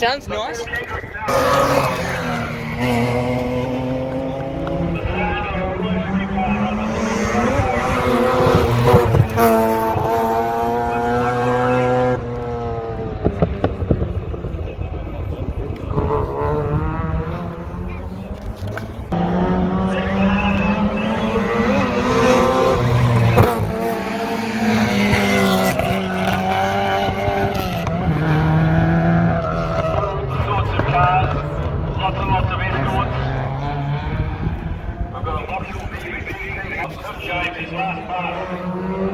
sounds nice. Sorts of cars, lots and lots of escorts. We've got a lot of James' last part.